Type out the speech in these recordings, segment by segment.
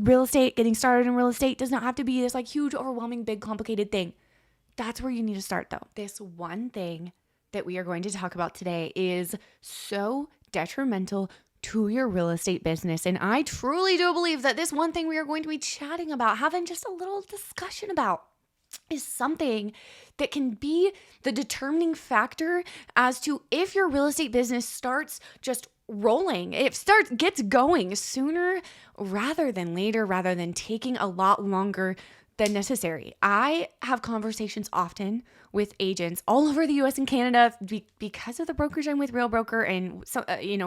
real estate, getting started in real estate does not have to be this like huge, overwhelming, big, complicated thing. That's where you need to start though. This one thing that we are going to talk about today is so detrimental to your real estate business. And I truly do believe that this one thing we are going to be chatting about, having just a little discussion about, is something that can be the determining factor as to if your real estate business starts just rolling. It gets going sooner rather than later, rather than taking a lot longer than necessary. I have conversations often with agents all over the US and Canada because of the brokerage I'm with, Real Broker, and so,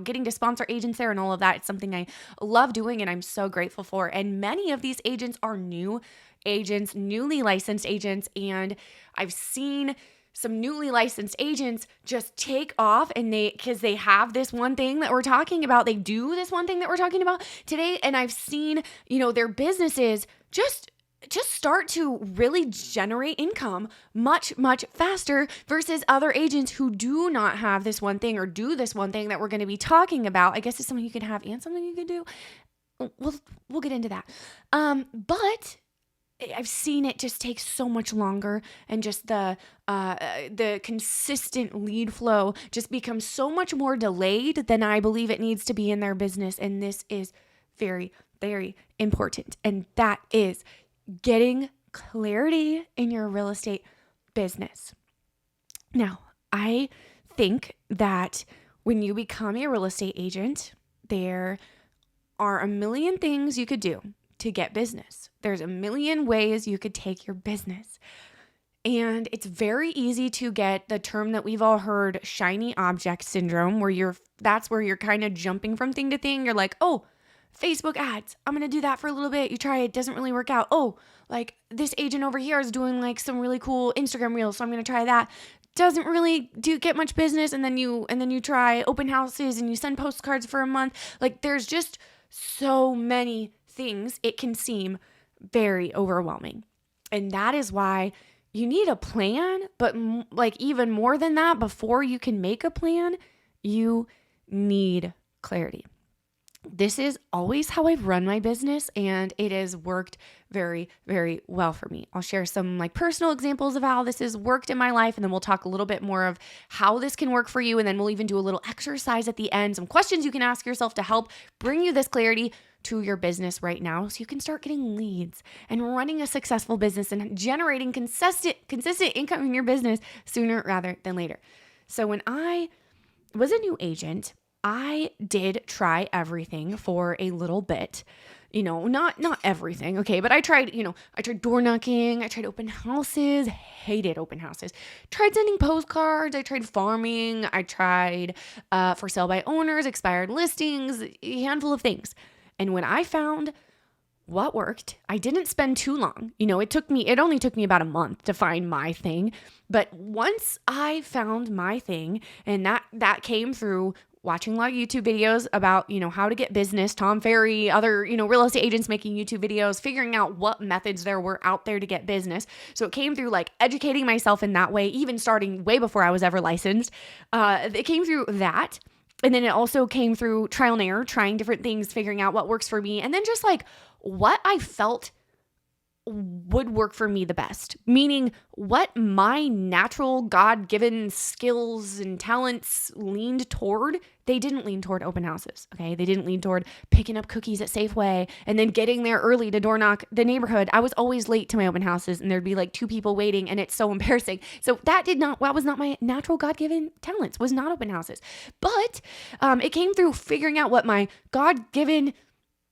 getting to sponsor agents there and all of that. It's something I love doing and I'm so grateful for. And many of these agents are new agents, newly licensed agents, and I've seen some newly licensed agents just take off and because they have this one thing that we're talking about. They do this one thing that we're talking about today. And I've seen, their businesses just start to really generate income much, much faster versus other agents who do not have this one thing or do this one thing that we're going to be talking about. I guess it's something you can have and something you can do. We'll get into that. But I've seen it just take so much longer, and just the consistent lead flow just becomes so much more delayed than I believe it needs to be in their business. And this is very, very important. And that is getting clarity in your real estate business. Now, I think that when you become a real estate agent, there are a million things you could do to get business. There's a million ways you could take your business. And it's very easy to get the term that we've all heard, shiny object syndrome, where that's where you're kind of jumping from thing to thing. You're like, oh, Facebook ads, I'm going to do that for a little bit. You try it, doesn't really work out. Oh, like this agent over here is doing like some really cool Instagram reels, so I'm going to try that. Doesn't really get much business. And then you try open houses and you send postcards for a month. Like there's just so many things. It can seem very overwhelming. And that is why you need a plan, but like even more than that, before you can make a plan, you need clarity. This is always how I've run my business, and it has worked very, very well for me. I'll share some like personal examples of how this has worked in my life, and then we'll talk a little bit more of how this can work for you, and then we'll even do a little exercise at the end, some questions you can ask yourself to help bring you this clarity to your business right now, so you can start getting leads and running a successful business and generating consistent income in your business sooner rather than later. So when I was a new agent, I did try everything for a little bit, not everything. Okay. But I tried door knocking. I tried open houses, hated open houses, tried sending postcards. I tried farming. I tried, for sale by owners, expired listings, a handful of things. And when I found what worked, I didn't spend too long. It only took me about a month to find my thing. But once I found my thing, and that came through watching a lot of YouTube videos about, how to get business, Tom Ferry, other, real estate agents making YouTube videos, figuring out what methods there were out there to get business. So it came through like educating myself in that way, even starting way before I was ever licensed. It came through that. And then it also came through trial and error, trying different things, figuring out what works for me. And then just like what I felt would work for me the best, meaning what my natural God-given skills and talents leaned toward. They didn't lean toward open houses, okay? They didn't lean toward picking up cookies at Safeway and then getting there early to door knock the neighborhood. I was always late to my open houses, and there'd be like 2 people waiting, and it's so embarrassing. So that was not my natural God-given talents, was not open houses. But it came through figuring out what my God-given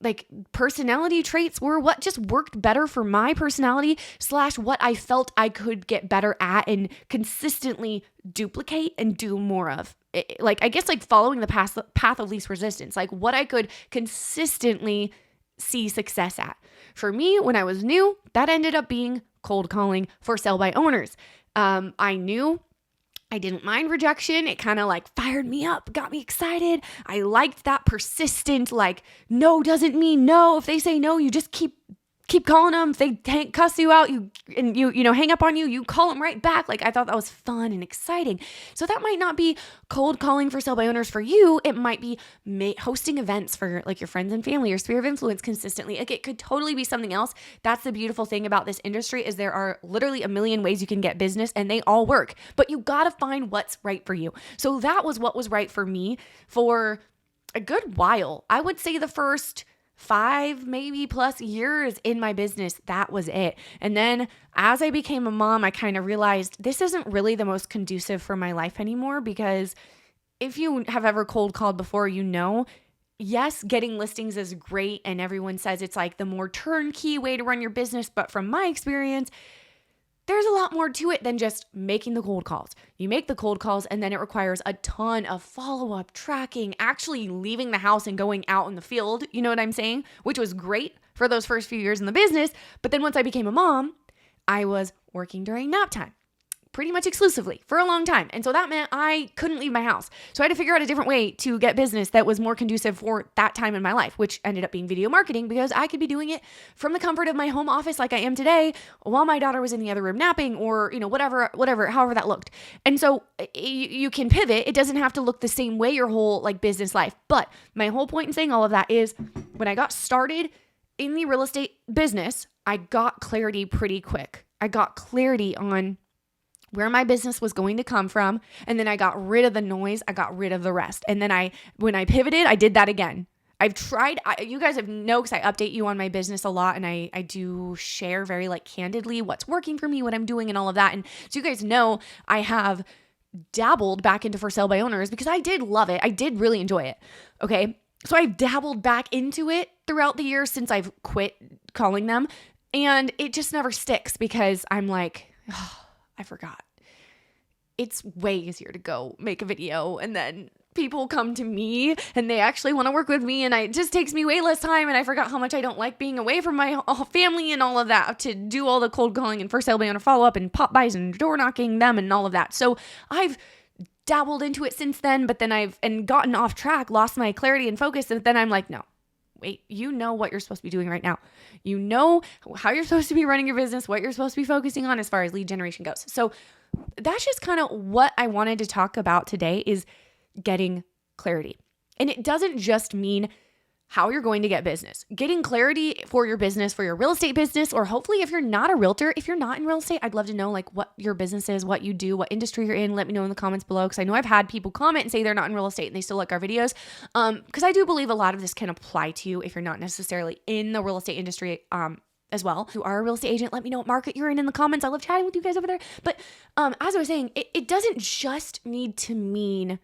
like personality traits were, what just worked better for my personality / what I felt I could get better at and consistently duplicate and do more of. I guess following the path of least resistance, like what I could consistently see success at. For me, when I was new, that ended up being cold calling for sale by owners. I knew I didn't mind rejection. It kind of fired me up, got me excited. I liked that persistent, no doesn't mean no. If they say no, you just keep keep calling them. If they cuss you out, you hang up on you, you call them right back. Like, I thought that was fun and exciting. So that might not be cold calling for sale by owners for you. It might be hosting events for like your friends and family, your sphere of influence consistently. Like, it could totally be something else. That's the beautiful thing about this industry is there are literally a million ways you can get business and they all work, but you got to find what's right for you. So that was what was right for me for a good while. I would say the first 5 maybe plus years in my business, that was it. And then as I became a mom, I kind of realized this isn't really the most conducive for my life anymore, because if you have ever cold called before, yes, getting listings is great. And everyone says it's like the more turnkey way to run your business. But from my experience, there's a lot more to it than just making the cold calls. You make the cold calls and then it requires a ton of follow-up, tracking, actually leaving the house and going out in the field. You know what I'm saying? Which was great for those first few years in the business. But then once I became a mom, I was working during nap time pretty much exclusively for a long time. And so that meant I couldn't leave my house. So I had to figure out a different way to get business that was more conducive for that time in my life, which ended up being video marketing, because I could be doing it from the comfort of my home office like I am today while my daughter was in the other room napping, or, whatever, however that looked. And so you can pivot. It doesn't have to look the same way your whole like business life. But my whole point in saying all of that is when I got started in the real estate business, I got clarity pretty quick. I got clarity on where my business was going to come from. And then I got rid of the noise. I got rid of the rest. And then when I pivoted, I did that again. I've tried, you guys have know, because I update you on my business a lot, and I do share very like candidly what's working for me, what I'm doing and all of that. And so you guys know I have dabbled back into for sale by owners because I did love it. I did really enjoy it. Okay. So I've dabbled back into it throughout the years since I've quit calling them. And it just never sticks because I'm like, oh, I forgot. It's way easier to go make a video and then people come to me and they actually want to work with me, and it just takes me way less time. And I forgot how much I don't like being away from my family and all of that to do all the cold calling and for sale by owner follow up and pop buys and door knocking them and all of that. So I've dabbled into it since then, but then I've gotten off track, lost my clarity and focus. And then I'm like, no, wait, you know what you're supposed to be doing right now. You know how you're supposed to be running your business, what you're supposed to be focusing on as far as lead generation goes. So that's just kind of what I wanted to talk about today, is getting clarity. And it doesn't just mean how you're going to get business. Getting clarity for your business, for your real estate business, or hopefully if you're not a realtor, if you're not in real estate, I'd love to know like what your business is, what you do, what industry you're in. Let me know in the comments below, because I know I've had people comment and say they're not in real estate and they still like our videos. Because I do believe a lot of this can apply to you if you're not necessarily in the real estate industry as well. If you are a real estate agent, let me know what market you're in the comments. I love chatting with you guys over there. But as I was saying, it doesn't just need to mean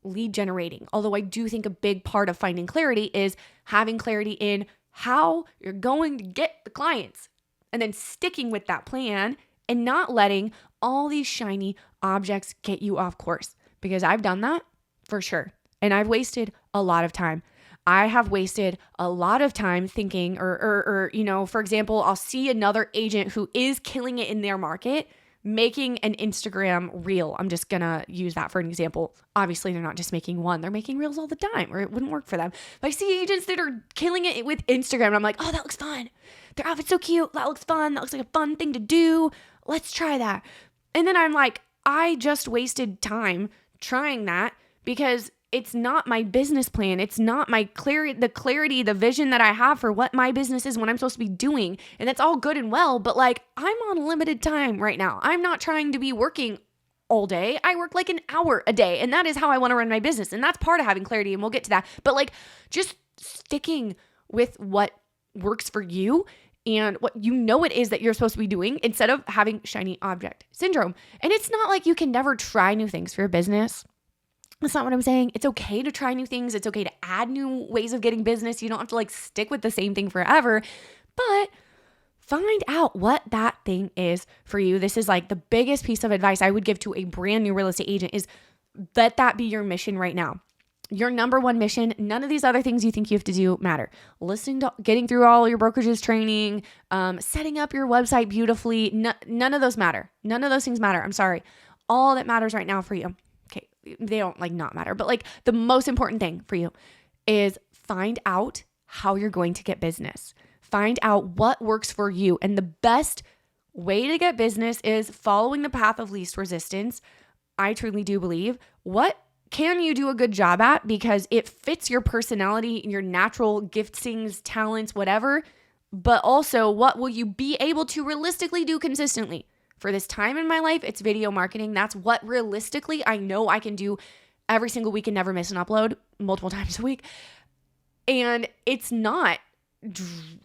lead generating. Although I do think a big part of finding clarity is having clarity in how you're going to get the clients, and then sticking with that plan and not letting all these shiny objects get you off course. Because I've done that for sure. And I've wasted a lot of time. I have wasted a lot of time thinking, or for example, I'll see another agent who is killing it in their market, making an Instagram reel. I'm just going to use that for an example. Obviously, they're not just making one. They're making reels all the time, or it wouldn't work for them. But I see agents that are killing it with Instagram, and I'm like, oh, that looks fun. Their outfit's so cute. That looks fun. That looks like a fun thing to do. Let's try that. And then I'm like, I just wasted time trying that because it's not my business plan. It's not my clarity, the vision that I have for what my business is, what I'm supposed to be doing. And that's all good and well, but like I'm on limited time right now. I'm not trying to be working all day. I work like an hour a day, and that is how I want to run my business. And that's part of having clarity, and we'll get to that. But like just sticking with what works for you and what you know it is that you're supposed to be doing, instead of having shiny object syndrome. And it's not like you can never try new things for your business. That's not what I'm saying. It's okay to try new things. It's okay to add new ways of getting business. You don't have to like stick with the same thing forever, but find out what that thing is for you. This is like the biggest piece of advice I would give to a brand new real estate agent, is let that be your mission right now. Your number one mission. None of these other things you think you have to do matter. Listening to, getting through all your brokerages training, setting up your website beautifully. None of those matter. None of those things matter. I'm sorry. All that matters right now for you. Okay, they don't like not matter, but like the most important thing for you is find out how you're going to get business. find out what works for you. And the best way to get business is following the path of least resistance. I truly do believe. What can you do a good job at because it fits your personality, your natural giftings, talents, whatever, but also what will you be able to realistically do consistently? For this time in my life, it's video marketing. That's what realistically I know I can do every single week and never miss an upload multiple times a week. And it's not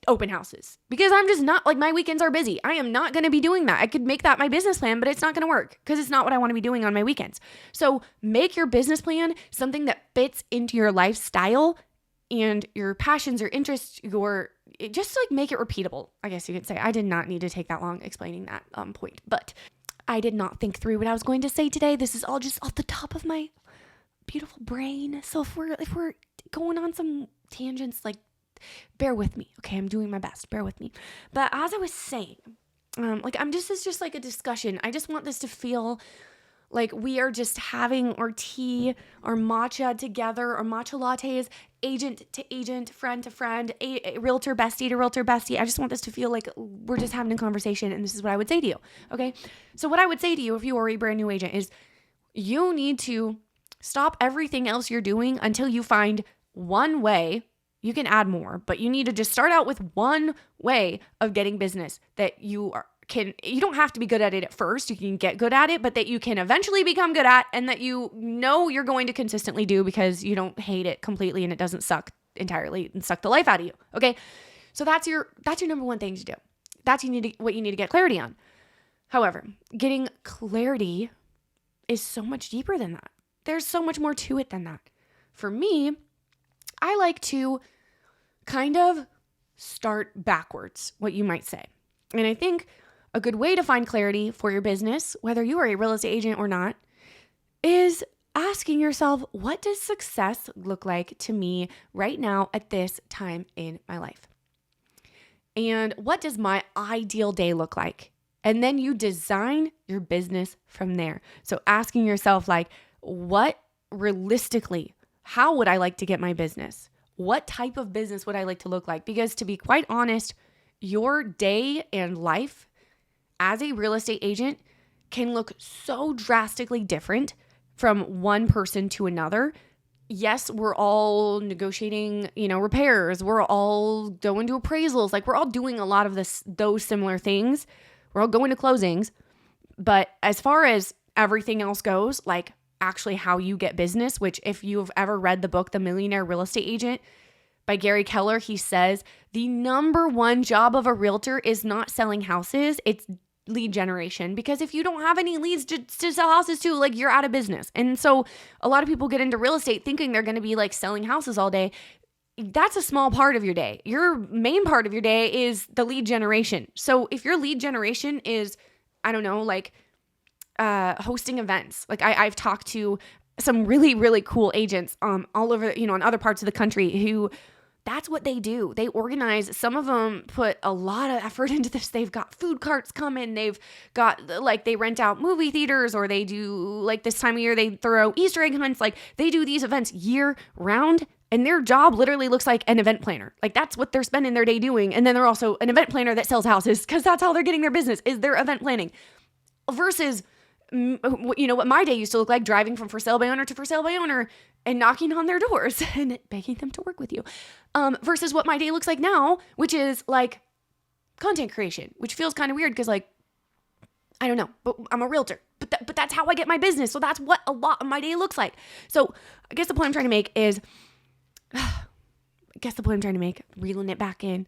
open houses because I'm just not, like, my weekends are busy. I am not going to be doing that. I could make that my business plan, but it's not going to work because it's not what I want to be doing on my weekends. So make your business plan something that fits into your lifestyle and your passions, your interests, just like make it repeatable, I guess you could say. I did not need to take that long explaining that point, but I did not think through what I was going to say today. This is all just off the top of my beautiful brain. So if we're going on some tangents, like, bear with me. Okay, I'm doing my best. Bear with me. But as I was saying, this is just like a discussion. I just want this to feel like we are just having our tea, our matcha together, our matcha lattes, agent to agent, friend to friend, a realtor bestie to realtor bestie. I just want this to feel like we're just having a conversation, and this is what I would say to you. Okay, so what I would say to you if you are a brand new agent is you need to stop everything else you're doing until you find one way. You can add more, but you need to just start out with one way of getting business that you don't have to be good at it at first. You can get good at it, but that you can eventually become good at, and that you know you're going to consistently do because you don't hate it completely and it doesn't suck entirely and suck the life out of you. Okay. So that's your number one thing to do. That's what you need to get clarity on. However, getting clarity is so much deeper than that. There's so much more to it than that. For me, I like to kind of start backwards, what you might say. And I think a good way to find clarity for your business, whether you are a real estate agent or not, is asking yourself, what does success look like to me right now at this time in my life? And what does my ideal day look like? And then you design your business from there. So asking yourself, like, what realistically, how would I like to get my business? What type of business would I like to look like? Because to be quite honest, your day and life as a real estate agent can look so drastically different from one person to another. Yes, we're all negotiating, repairs. We're all going to appraisals. Like, we're all doing a lot of those similar things. We're all going to closings. But as far as everything else goes, like, actually how you get business, which if you've ever read the book, The Millionaire Real Estate Agent by Gary Keller, he says the number one job of a realtor is not selling houses, it's lead generation. Because if you don't have any leads to sell houses to, like, you're out of business. And so a lot of people get into real estate thinking they're going to be like selling houses all day. That's a small part of your day. Your main part of your day is the lead generation. So if your lead generation is, I don't know, like, hosting events. Like, I've talked to some really, really cool agents all over, in other parts of the country who that's what they do. They organize. Some of them put a lot of effort into this. They've got food carts coming. They've got, like, they rent out movie theaters, or they do, like, this time of year, they throw Easter egg hunts. Like, they do these events year round, and their job literally looks like an event planner. Like, that's what they're spending their day doing. And then they're also an event planner that sells houses because that's how they're getting their business, is their event planning. Versus what my day used to look like, driving from for sale by owner to for sale by owner and knocking on their doors and begging them to work with you, versus what my day looks like now, which is like content creation, which feels kind of weird because, like, I don't know, but I'm a realtor, but that's how I get my business. So that's what a lot of my day looks like. So I guess the point I'm trying to make is, reeling it back in,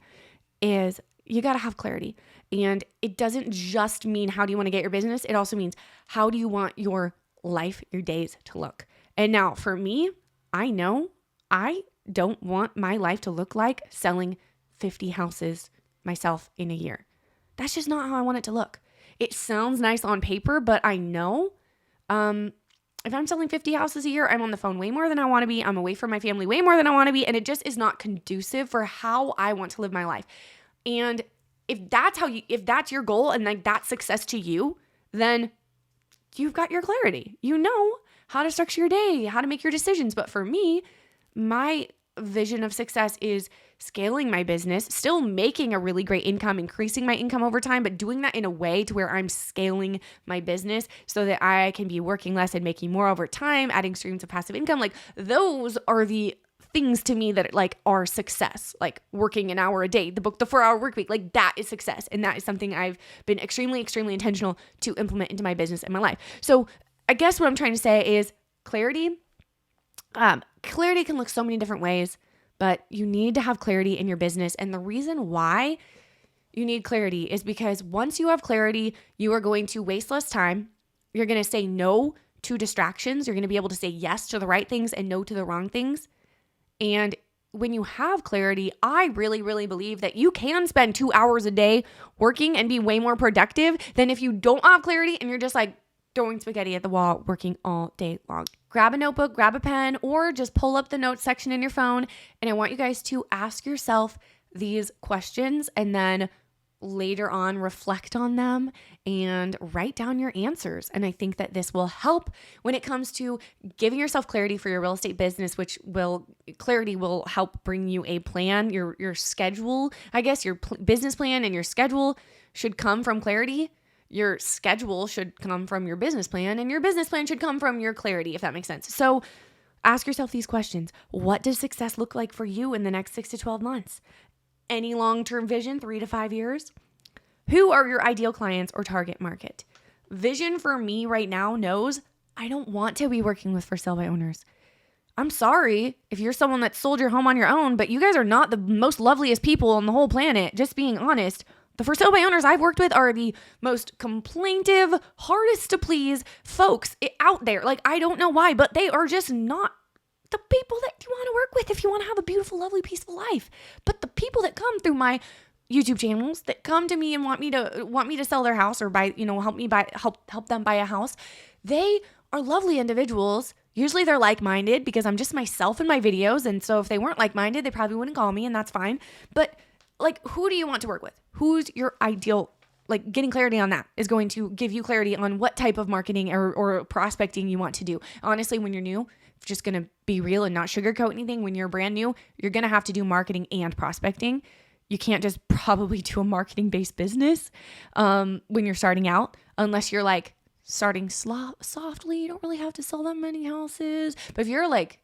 is you got to have clarity. And it doesn't just mean how do you want to get your business. It also means how do you want your life, your days to look. And now for me, I know I don't want my life to look like selling 50 houses myself in a year. That's just not how I want it to look. It sounds nice on paper, but I know if I'm selling 50 houses a year, I'm on the phone way more than I want to be. I'm away from my family way more than I want to be. And it just is not conducive for how I want to live my life. And if that's your goal and, like, that's success to you, then you've got your clarity. You know how to structure your day, how to make your decisions. But for me, my vision of success is scaling my business, still making a really great income, increasing my income over time, but doing that in a way to where I'm scaling my business so that I can be working less and making more over time, adding streams of passive income. Like those are the things to me that like are success, like working an hour a day, the 4-hour work week, like that is success. And that is something I've been extremely, extremely intentional to implement into my business and my life. So I guess what I'm trying to say is clarity. Clarity can look so many different ways, but you need to have clarity in your business. And the reason why you need clarity is because once you have clarity, you are going to waste less time. You're going to say no to distractions. You're going to be able to say yes to the right things and no to the wrong things. And when you have clarity, I really, really believe that you can spend 2 hours a day working and be way more productive than if you don't have clarity and you're just like throwing spaghetti at the wall, working all day long. Grab a notebook, grab a pen, or just pull up the notes section in your phone. And I want you guys to ask yourself these questions and then later on reflect on them and write down your answers. And I think that this will help when it comes to giving yourself clarity for your real estate business, clarity will help bring you a plan, your schedule. I guess your business plan and your schedule should come from clarity. Your schedule should come from your business plan, and your business plan should come from your clarity, if that makes sense. So ask yourself these questions. What does success look like for you in the next 6 to 12 months? Any long-term vision, 3 to 5 years? Who are your ideal clients or target market? Vision for me right now knows I don't want to be working with for sale by owners. I'm sorry if you're someone that sold your home on your own, but you guys are not the most loveliest people on the whole planet, just being honest. The for sale by owners I've worked with are the most complaintive, hardest to please folks out there. Like, I don't know why, but they are just not the people that you want to work with if you want to have a beautiful, lovely, peaceful life. But the people that come through my YouTube channels, that come to me and want me to sell their house or help them buy a house, they are lovely individuals. Usually they're like-minded because I'm just myself in my videos. And so if they weren't like-minded, they probably wouldn't call me, and that's fine. But like, who do you want to work with? Who's your ideal? Like, getting clarity on that is going to give you clarity on what type of marketing or prospecting you want to do. Honestly, when you're new, just going to be real and not sugarcoat anything. When you're brand new, you're going to have to do marketing and prospecting. You can't just probably do a marketing-based business when you're starting out, unless you're like starting softly. You don't really have to sell that many houses. But if you're like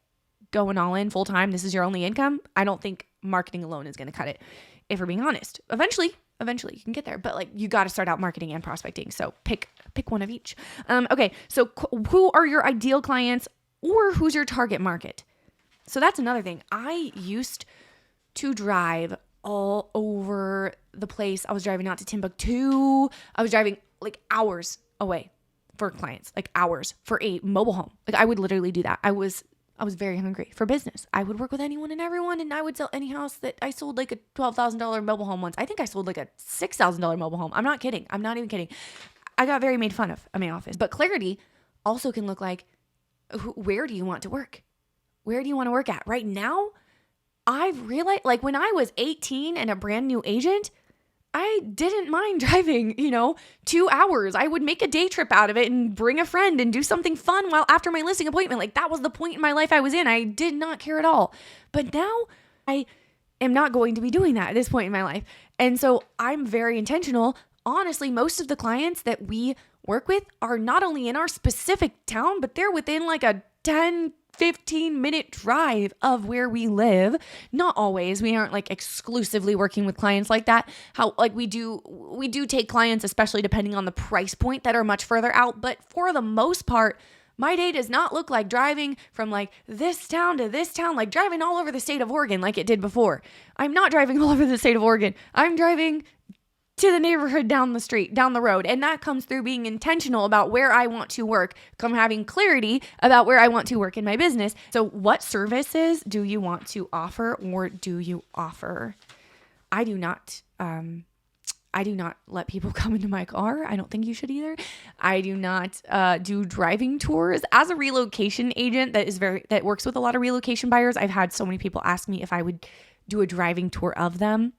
going all in full time, this is your only income, I don't think marketing alone is going to cut it. If we're being honest, eventually you can get there, but like, you got to start out marketing and prospecting. So pick one of each. Okay. So who are your ideal clients, or who's your target market? So that's another thing. I used to drive all over the place. I was driving out to Timbuktu. I was driving like hours away for clients, like hours for a mobile home. Like, I would literally do that. I was very hungry for business. I would work with anyone and everyone, and I would sell any house. That I sold like a $12,000 mobile home once. I think I sold like a $6,000 mobile home. I'm not kidding. I'm not even kidding. I got very made fun of in my office. But clarity also can look like, where do you want to work? Where do you want to work at? Right now, I've realized, like, when I was 18 and a brand new agent, I didn't mind driving, 2 hours. I would make a day trip out of it and bring a friend and do something fun while after my listing appointment. Like, that was the point in my life I was in. I did not care at all. But now I am not going to be doing that at this point in my life. And so I'm very intentional. Honestly, most of the clients that we work with are not only in our specific town, but they're within like a 10-15-minute drive of where we live. Not always. We aren't like exclusively working with clients like that. We do take clients, especially depending on the price point, that are much further out. But for the most part, my day does not look like driving from like this town to this town, like driving all over the state of Oregon like it did before. I'm not driving all over the state of Oregon. I'm driving to the neighborhood down the street, down the road. And that comes through being intentional about where I want to work, having clarity about where I want to work in my business. So what services do you want to offer, or do you offer? I do not let people come into my car. I don't think you should either. I do not do driving tours. As a relocation agent that works with a lot of relocation buyers, I've had so many people ask me if I would do a driving tour of them.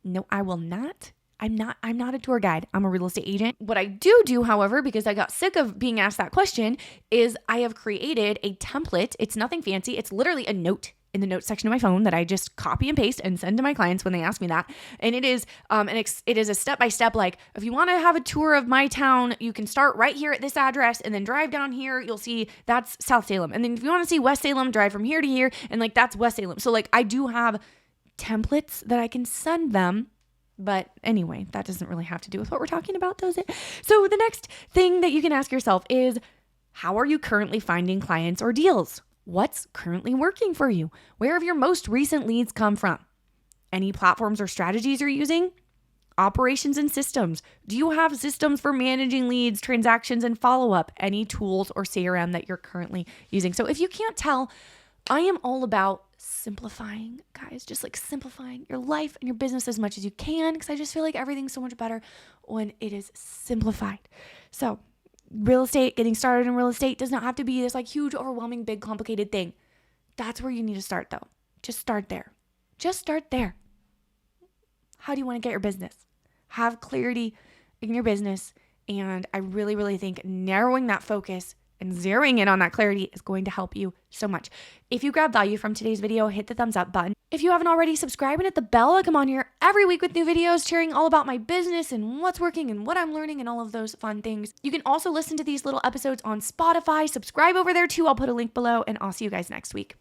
No, I will not. I'm not a tour guide. I'm a real estate agent. What I do, however, because I got sick of being asked that question, is I have created a template. It's nothing fancy. It's literally a note. in the notes section of my phone that I just copy and paste and send to my clients when they ask me that. And it is it is a step-by-step, like, if you want to have a tour of my town, you can start right here at this address and then drive down here. You'll see that's South Salem. And then if you want to see West Salem, drive from here to here, and like that's West Salem. So like I do have templates that I can send them. But anyway, that doesn't really have to do with what we're talking about, does it? So the next thing that you can ask yourself is, how are you currently finding clients or deals? What's currently working for you? Where have your most recent leads come from? Any platforms or strategies you're using? Operations and systems. Do you have systems for managing leads, transactions, and follow-up? Any tools or CRM that you're currently using? So if you can't tell, I am all about simplifying, guys, just like simplifying your life and your business as much as you can, because I just feel like everything's so much better when it is simplified. So real estate, getting started in real estate does not have to be this like huge, overwhelming, big, complicated thing. That's where you need to start though. Just start there. Just start there. How do you want to get your business? Have clarity in your business. And I really, really think narrowing that focus and zeroing in on that clarity is going to help you so much. If you grab value from today's video, hit the thumbs up button. If you haven't already, subscribe and hit the bell. I come on here every week with new videos sharing all about my business and what's working and what I'm learning and all of those fun things. You can also listen to these little episodes on Spotify. Subscribe over there too. I'll put a link below, and I'll see you guys next week.